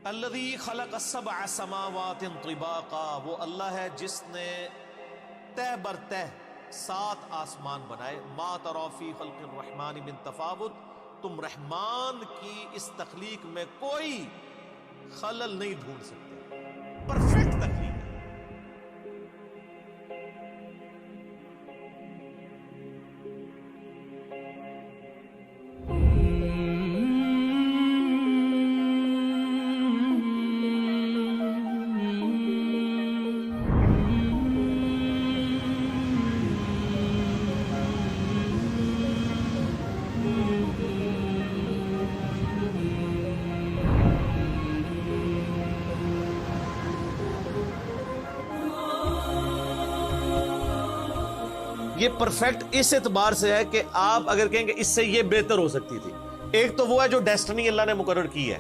الذی خلق السبع سماوات طباقا، وہ اللہ ہے جس نے تہ بر تہ 7 آسمان بنائے. ما تری فی خلق الرحمن من تفاوت، تم رحمان کی اس تخلیق میں کوئی خلل نہیں ڈھونڈ سکتے. پرفیکٹ تخلیق ہے. یہ پرفیکٹ اس اعتبار سے ہے کہ آپ اگر کہیں گے اس سے یہ بہتر ہو سکتی تھی. ایک تو وہ ہے جو ڈیسٹنی اللہ نے مقرر کی ہے،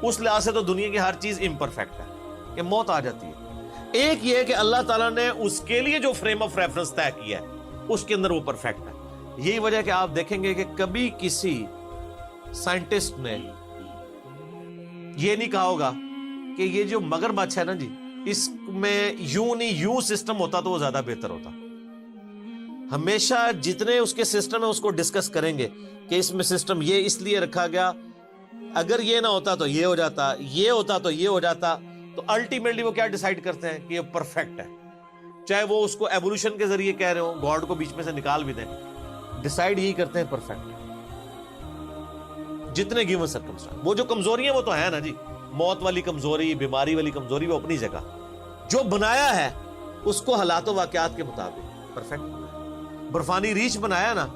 اس لحاظ سے تو دنیا کی ہر چیز امپرفیکٹ ہے کہ موت آ جاتی ہے. ایک یہ ہے کہ اللہ تعالیٰ نے اس کے لیے جو فریم آف ریفرنس طے کیا ہے اس کے اندر وہ پرفیکٹ ہے. یہی وجہ کہ آپ دیکھیں گے کہ کبھی کسی سائنٹسٹ نے یہ نہیں کہا ہوگا کہ یہ جو مگرمچھ ہے نا جی، اس میں یوں نہیں یوں سسٹم ہوتا تو وہ زیادہ بہتر ہوتا. ہمیشہ جتنے اس کے سسٹم ہے اس کو ڈسکس کریں گے کہ اس میں سسٹم یہ اس لیے رکھا گیا، اگر یہ نہ ہوتا تو یہ ہو جاتا، یہ ہوتا تو یہ ہو جاتا. تو الٹیمیٹلی وہ کیا ڈیسائیڈ کرتے ہیں کہ یہ پرفیکٹ ہے. چاہے وہ اس کو ایوولوشن کے ذریعے کہہ رہے ہوں، گاڈ کو بیچ میں سے نکال بھی دیں، ڈیسائیڈ یہی کرتے ہیں پرفیکٹ. جتنے گیون سرکمسٹانس، وہ جو کمزوریاں وہ تو ہیں نا جی، موت والی کمزوری، بیماری والی کمزوری، وہ اپنی جگہ. جو بنایا ہے اس کو حالات و واقعات کے مطابق پرفیکٹ. برفانی ریچھ بنایا نا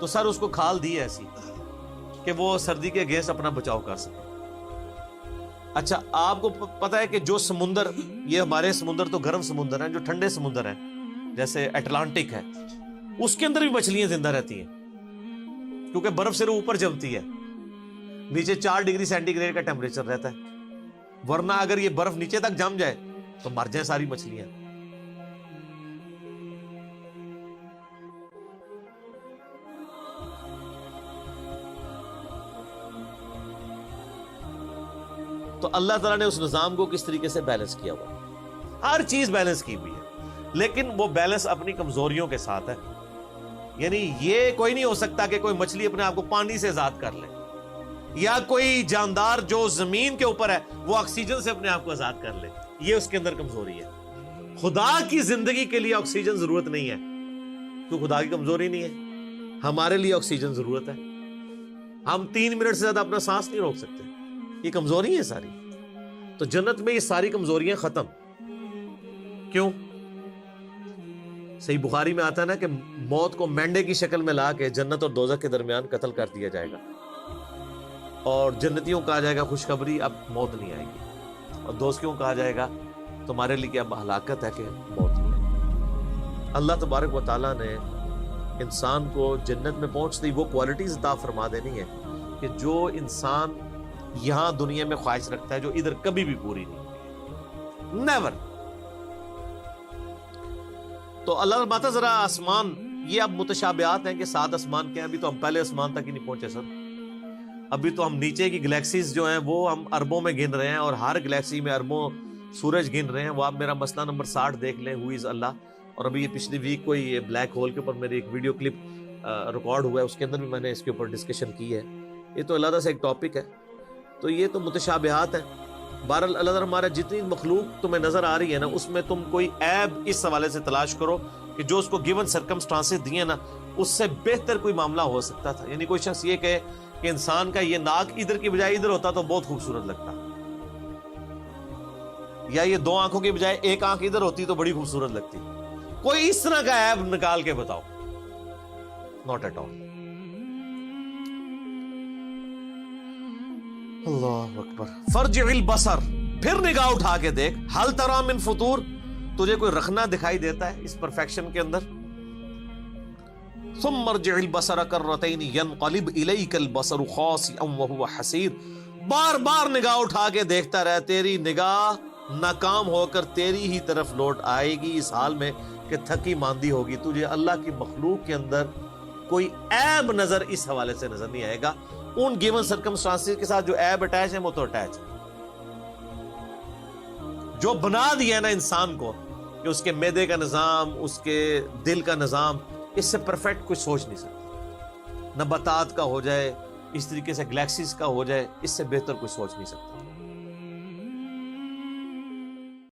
تو سر اس کو کھال دی ایسی کہ وہ سردی کے گیس اپنا بچاؤ کر سکے. اچھا آپ کو پتا ہے کہ جو سمندر، یہ ہمارے سمندر تو گرم سمندر ہیں، جو ٹھنڈے سمندر ہیں جیسے اٹلانٹک ہے، اس کے اندر بھی مچھلیاں زندہ رہتی ہیں کیونکہ برف صرف اوپر جمتی ہے، نیچے 4 ڈگری سینٹی گریڈ کا ٹیمپریچر رہتا ہے. ورنہ اگر یہ برف نیچے تک جم جائے تو مر جائیں ساری مچھلیاں. تو اللہ تعالیٰ نے اس نظام کو کس طریقے سے بیلنس کیا ہوا، ہر چیز بیلنس کی ہوئی ہے، لیکن وہ بیلنس اپنی کمزوریوں کے ساتھ ہے. یعنی یہ کوئی نہیں ہو سکتا کہ کوئی مچھلی اپنے آپ کو پانی سے آزاد کر لے، یا کوئی جاندار جو زمین کے اوپر ہے وہ آکسیجن سے اپنے آپ کو آزاد کر لے. یہ اس کے اندر کمزوری ہے. خدا کی زندگی کے لیے آکسیجن ضرورت نہیں ہے کیونکہ خدا کی کمزوری نہیں ہے. ہمارے لیے آکسیجن ضرورت ہے. ہم 3 منٹ سے زیادہ اپنا سانس نہیں روک سکتے، یہ کمزوری ہے ساری. تو جنت میں یہ ساری کمزوریاں ختم. کیوں؟ صحیح بخاری میں آتا ہے نا کہ موت کو مینڈے کی شکل میں لا کے جنت اور دوزخ کے درمیان قتل کر دیا جائے گا، اور جنتیوں کہا جائے گا خوشخبری اب موت نہیں آئے گی، اور دوزخیوں کہا جائے گا تمہارے لیے اب ہلاکت ہے کہ موت نہیں ہے. اللہ تبارک و تعالیٰ نے انسان کو جنت میں پہنچتی وہ کوالٹیز عطا فرما دینی ہے کہ جو انسان یہاں دنیا میں خواہش رکھتا ہے، جو ادھر کبھی بھی پوری نہیں، نیور. تو اللہ فرماتا ذرا آسمان، یہ اب متشابہات ہیں کہ 7 آسمان کے ہیں. ابھی تو ہم پہلے آسمان تک ہی نہیں پہنچے سر. ابھی تو ہم نیچے کی گلیکسیز جو ہیں وہ ہم اربوں میں گن رہے ہیں، اور ہر گلیکسی میں اربوں سورج گن رہے ہیں. وہ آپ میرا مسئلہ نمبر 60 دیکھ لیں، ہو از اللہ. اور ابھی یہ پچھلی ویک کو یہ بلیک ہول کے اوپر میری ایک ویڈیو کلپ ریکارڈ ہوا ہے، اس کے اندر بھی میں نے اس کے اوپر ڈسکشن کی ہے. یہ تو علیحدہ سے ایک ٹاپک ہے. تو یہ تو متشابہات ہیں. بہرحال اللہ تعالیٰ ہمارا جتنی مخلوق تمہیں نظر آ رہی ہے نا، اس میں تم کوئی عیب اس حوالے سے تلاش کرو کہ جو اس کو گیون سرکمسٹانسز دیے نا اس سے بہتر کوئی معاملہ ہو سکتا تھا. یعنی کوئی شخص یہ کہے کہ انسان کا یہ ناک ادھر کی بجائے ادھر ہوتا تو بہت خوبصورت لگتا، یا یہ 2 آنکھوں کی بجائے 1 آنکھ ادھر ہوتی تو بڑی خوبصورت لگتی. کوئی اس طرح کا عیب نکال کے بتاؤ، ناٹ ایٹ آل. اللہ اکبر. فرجع البصر، پھر نگاہ اٹھا کے دیکھ، ہل تری من فطور، تجھے کوئی رخنا دکھائی دیتا ہے اس پرفیکشن کے اندر. ثم ارجع البصر کرتین ينقلب الیک البصر خاسئا وهو حسیر. بار بار نگاہ اٹھا کے دیکھتا رہ، تیری نگاہ ناکام ہو کر تیری ہی طرف لوٹ آئے گی اس حال میں کہ تھکی ماندی ہوگی. تجھے اللہ کی مخلوق کے اندر کوئی عیب نظر اس حوالے سے نظر نہیں آئے گا. ان گیون سرکمسٹانسز کے ساتھ جو عیب اٹیچ ہے وہ تو اٹیچ ہے. جو بنا دیا نا انسان کو کہ اس کے معدے کا نظام، اس کے دل کا نظام، اس سے پرفیکٹ کوئی سوچ نہیں سکتا۔ نباتات کا ہو جائے، اس طریقے سے گلیکسیز کا ہو جائے، اس سے بہتر کوئی سوچ نہیں سکتا۔